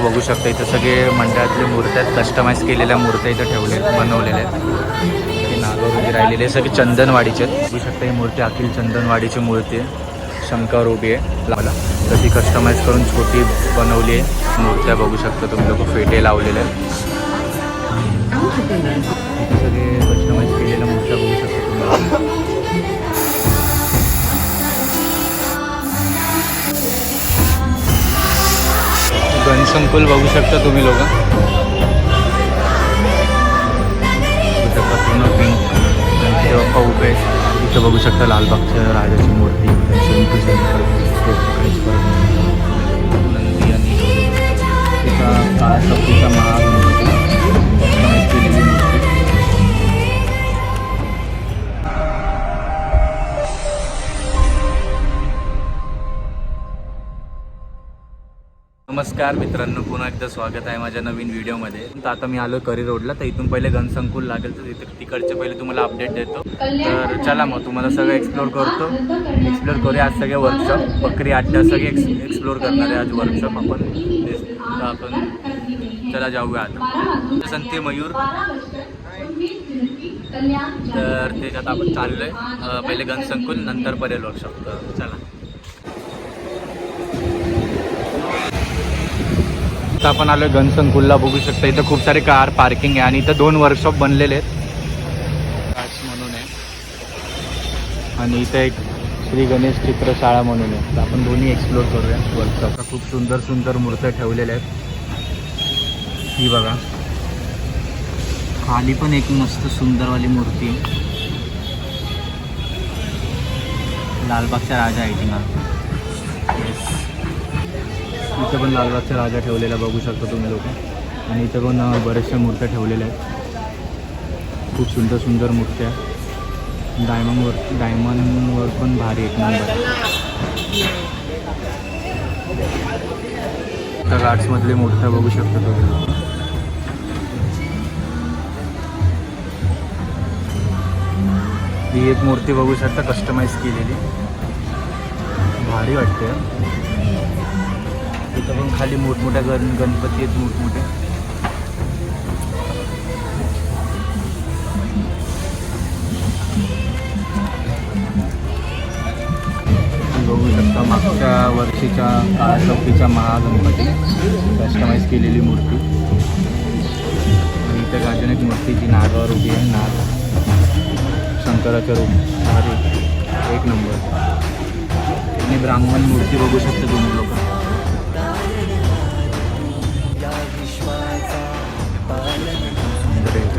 बघू शकता इथं सगळे मंडळातले मूर्त्या आहेत, कस्टमाइज केलेल्या मूर्त्या इथं बनवलेल्या आहेत. हे नागावर उभी राहिलेले सगळे चंदनवाडीचे आहेत. बघू शकता ही मूर्ती अखिल चंदनवाडीची मूर्ती आहे. शंकर उभी आहे लावला तर ती कस्टमाइज करून छोटी बनवली आहे. मूर्त्या बघू शकता तुम्ही लोक फेटे लावलेले आहेत. सगळे कस्टमाइज केलेल्या मूर्त्या बघू शकता तुम्ही. गणसंकुल बघू शकता तुम्ही लोक. पूर्ण पिंक गणपती बाप्पा उभे इथं बघू शकता. लालबागच्या राजाची मूर्ती नंदी आणि तिचा काळा शक्तीचा महागणपती कस्टमाइज केलेली मूर्ती. नमस्कार मित्रांनो, पुन्हा एकदा स्वागत आहे माझ्या नवीन व्हिडिओमध्ये. तर आता मी आलो करी रोडला. तर इथून पहिले गणसंकुल लागेल तर तिकडचे पहिले तुम्हाला अपडेट देतो. तर चला मग तुम्हाला सगळं एक्सप्लोर करूया. आज सगळे वर्कशॉप बकरी अड्डा सगळे एक्सप्लोर करणार आहे आज वर्कशॉप आपण. चला जाऊया आता. संते मयूर तर त्याच्यात आपण चाललो आहे. पहिले गणसंकुल नंतर परेल वर्कशॉप. तर चला. आता आपण आलो गणसंकुलला. बघू शकता इथं खूप सारे कार पार्किंग आहे आणि इथं 2 वर्कशॉप बनलेले आहेत. आर्ट्स म्हणून आहे आणि इथं एक श्री गणेश चित्रशाळा म्हणून आहे. तर आपण दोन्ही एक्सप्लोर करूया वर्कशॉपला. खूप सुंदर सुंदर मूर्त्या ठेवलेल्या आहेत. ही बघा, खाली पण एक मस्त सुंदरवाली मूर्ती. लालबागचा राजा आहे ती ना. इथं पण लालबागचा राजा ठेवलेला बघू शकता तुम्ही लोक. आणि इथं पण बऱ्याचशा मूर्त्या ठेवलेल्या आहेत. खूप सुंदर सुंदर मूर्त्या. डायमंडवर पण भारी एक नंबर. त्या गार्ड्समधले मूर्त्या बघू शकता तुम्ही लोक. ही एक मूर्ती बघू शकता कस्टमाइज केलेली, भारी वाटते. इथं पण खाली मोठमोठ्या गणपती आहेत मोठमोठे. बघू शकता मागच्या वर्षीच्या काळा चौकीचा महागणपती कस्टमाइज केलेली मूर्ती. आणि इथं अजून एक मूर्ती जी नागावर उभी आहे. नाग शंकराच्या रूप भारी एक नंबर. आणि ब्राह्मण मूर्ती बघू शकता तुम्ही लोक.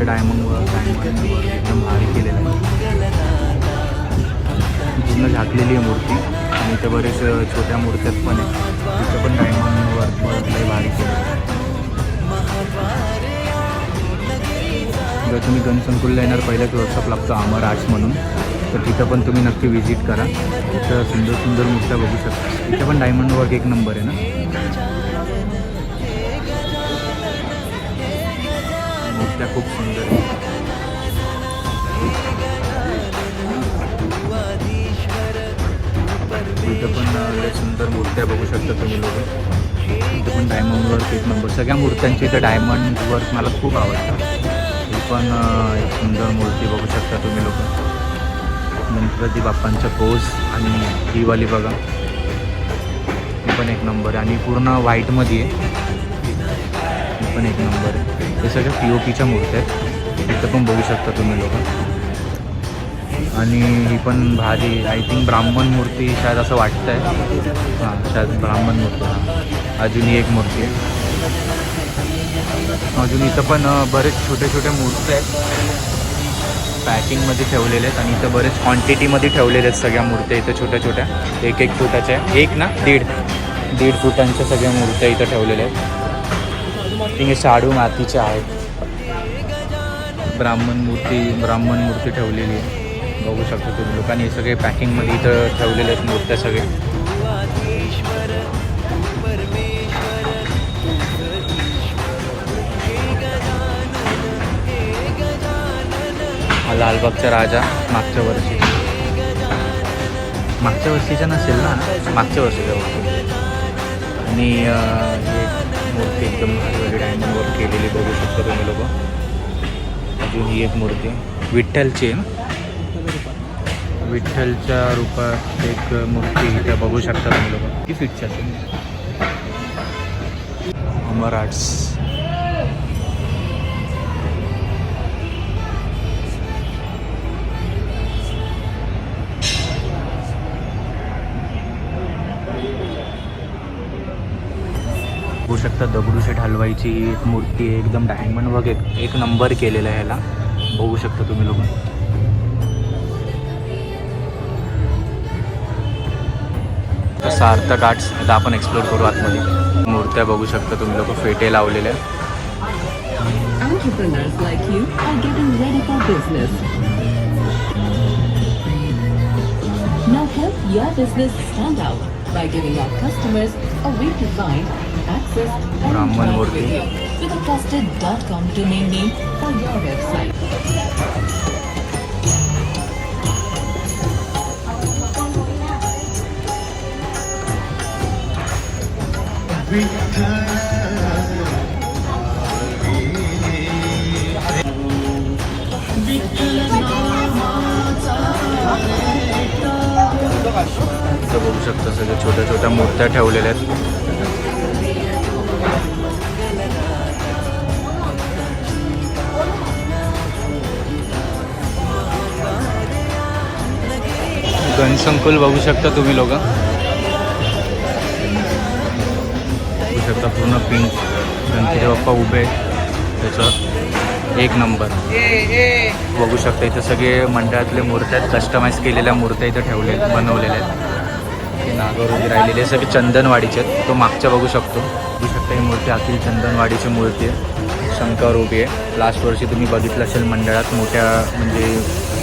डायमंडवर एकदम भारी केलेलं आहे. पूर्ण झाकलेली आहे मूर्ती. आणि इथे बरेच छोट्या मूर्त्यात पण आहे. तिथं पण डायमंडवर लई भारी केलं आहे. जर तुम्ही गणसंकुलला येणार पहिल्याच वर्कशॉप लागतो अमर आर्ट्स म्हणून, तर तिथं पण तुम्ही नक्की व्हिजिट करा. तिथं सुंदर सुंदर मूर्त्या बघू शकता. तिथं पण डायमंड वर्क एक नंबर आहे ना. मूर्त्या खूप सुंदर आहे. इथं पण सुंदर मूर्त्या बघू शकता तुम्ही लोक. इथं पण डायमंड वर्क एक नंबर. सगळ्या मूर्त्यांची इथं डायमंड वर्क मला खूप आवडतं. ही पण एक सुंदर मूर्ती बघू शकता तुम्ही लोक. गणपती बाप्पांचा पोज. आणि ही वाली बघा, ही पण एक नंबर आहे. आणि पूर्ण व्हाईटमध्ये आहे. ही पण एक नंबर आहे. हे सगळ्या POPच्या मूर्त्या आहेत. इथं पण बघू शकता तुम्ही लोक. आणि ही पण भारी. आय थिंक ब्राह्मण मूर्ती शायद असं वाटतं आहे. हां, शायद ब्राह्मण मूर्ती. हां, अजून ही एक मूर्ती आहे. अजून इथं पण बरेच छोटे छोटे मूर्ती आहेत पॅकिंगमध्ये ठेवलेले आहेत. आणि इथं बरेच क्वांटिटीमध्ये ठेवलेले आहेत सगळ्या मूर्त्या. इथं छोट्या छोट्या 1-1 फुटाच्या, एक ना 1.5 फुटांच्या सगळ्या मूर्त्या इथं ठेवलेल्या आहेत. हे शाडू मातीच्या आहेत. ब्राह्मण मूर्ती ठेवलेली आहे बघू शकता तुम्ही लोकांनी. हे सगळे पॅकिंगमध्ये इथं ठेवलेले आहेत मूर्त्या सगळे. लालबागचा राजा मागच्या वर्षीचा नसेल ना, मागच्या वर्षीचा होतो. आणि मूर्ती एकदम भारी डायमंड वर्क केलेली बघू शकता तुम्ही लोक. अजून ही एक मूर्ती विठ्ठलची आहे, विठ्ठलच्या रूपात एक मूर्ती इथे बघू शकता तुम्ही लोक. किती फिटची असेल. अमर आर्ट्स. बघू शकता दगडूशेठ हलवाईची एक मूर्ती आहे, एकदम डायमंड वर्क एक नंबर केलेला आहे ह्याला बघू शकता तुम्ही लोक. सार्थक आर्ट्स आता आपण एक्सप्लोर करू आतमध्ये. मूर्त्या बघू शकता तुम्ही लोक, फेटे लावलेल्या. Entrepreneurs like you are getting ready for business. Now help your business stand out by giving our customers a way to find, access and Brahman interact Murthy. with you with a trusted .com domain name for your website. इथं बघू शकता सगळ्या छोट्या छोट्या मूर्त्या ठेवलेल्या आहेत. गणसंकुल बघू शकता तुम्ही लोक. बघू शकता पूर्ण पिंक गणपती बाप्पा उभे आहेत त्याच्यावर एक नंबर बघू शकता. इथं सगळे मंडळातले मूर्त्या आहेत, कस्टमाइज केलेल्या मूर्त्या इथं बनवलेल्या आहेत. हे नागावर उभी राहिलेले सगळे चंदनवाडीचे आहेत. तो मागच्या बघू शकतो. बघू शकता ही मूर्ती अखिल चंदनवाडीची मूर्ती आहे, शंकर उभी आहे. लास्ट वर्षी तुम्ही बघितलं असेल मंडळात मोठ्या म्हणजे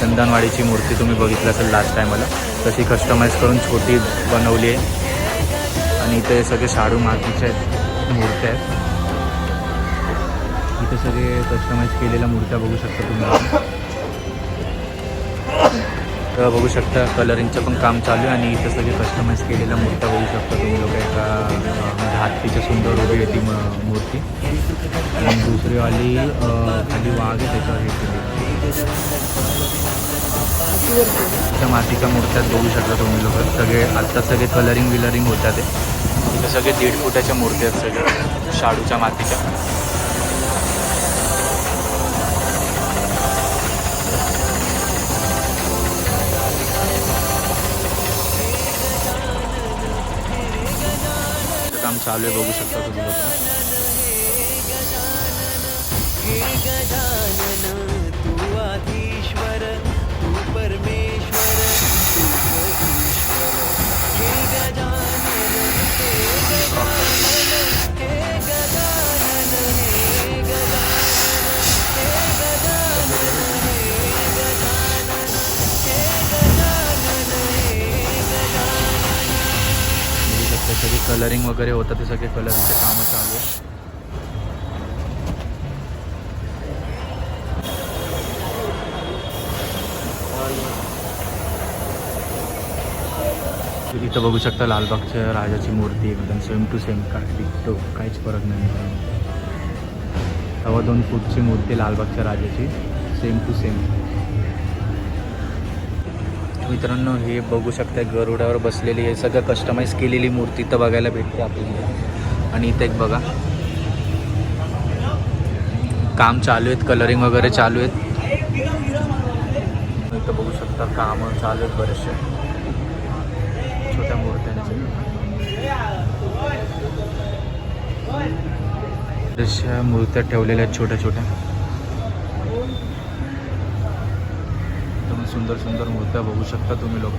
चंदनवाडीची मूर्ती तुम्ही बघितलं असेल लास्ट टायमाला, तशी कस्टमाइज करून छोटी बनवली आहे. आणि इथे सगळे शाडू मातीच्या मूर्त्या आहेत. इथे सगळे कस्टमाइज केलेल्या मूर्त्या बघू शकता तुम्ही. तर बघू शकता कलरिंगचं पण काम चालू आहे आणि इथं सगळे कस्टमाइज केलेल्या मूर्त्या बघू शकता तुम्ही लोक. एका म्हणजे हत्तीच्या सुंदर उभी आहे ती मूर्ती आणि दुसरीवाली खाली वाघ आहे त्याच्यावर हे केली. त्या मातीच्या मूर्त्यात बघू शकता तुम्ही लोक. सगळे आत्ता सगळे कलरिंग होतात ते. इथं सगळे 1.5 फुटाच्या मूर्ती आहेत सगळे शाडूच्या मातीच्या. काम चालू आहे बघू शकता तुम्ही लोक. तू आधीश्वर तू परमेश्वर तू ईश्वर हे गजानन हे गजानन हे गजानन हे गजानन हे गजानन हे गजानन हे गजानन हे गजानन. बघू शकता सगळे कलरिंग वगैरे होतं, ते सगळे कलरिंगचे कामं चालू आहे. इथं बघू शकता लालबागच्या राजाची मूर्ती एकदम सेम टू सेम, काय डिक्टो, काहीच फरक नाही. 2.25 फूटची मूर्ती लालबागच्या राजाची, सेम टू सेम. मित्रांनो हे बघू शकता गरुडावर बसलेली हे सगळं कस्टमाइज केलेली मूर्ती इथं बघायला भेटते आपल्याला. आणि इथं एक बघा काम चालू आहेत, कलरिंग वगैरे चालू आहेत. इथं बघू शकता कामं चालू आहेत बरेचसे छोट्या मूर्त्यांचे. बऱ्याचशा मूर्त्या ठेवलेल्या आहेत छोट्या छोट्या. एकदम सुंदर सुंदर मूर्त्या बघू शकता तुम्ही लोक.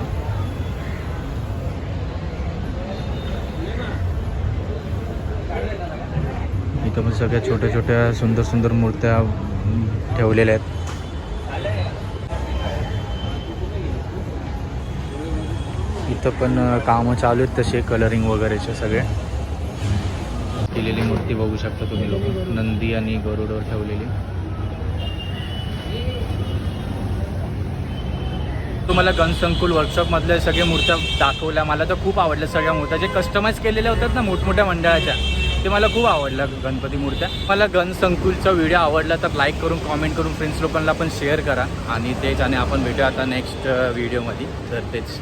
इथं पण सगळ्या छोट्या छोट्या सुंदर सुंदर मूर्त्या ठेवलेल्या आहेत. इथं पण कामं चालू आहेत तसे कलरिंग वगैरेचे सगळे. केलेली मूर्ती बघू शकता तुम्ही लोक, नंदी आणि गरुडवर ठेवलेली. तुम्हाला गणसंकुल वर्कशॉपमधल्या सगळ्या मूर्त्या दाखवल्या, मला तर खूप आवडल्या सगळ्या मूर्त्या जे कस्टमाइज केलेल्या होतात ना मोठमोठ्या मंडळाच्या, ते मला खूप आवडलं गणपती मूर्त्या. मला गण संकुलचा व्हिडिओ आवडला तर लाईक करून कॉमेंट करून फ्रेंड्स लोकांना पण शेअर करा आणि तेच आणि आपण भेटूया आता नेक्स्ट व्हिडिओमध्ये. तर तेच.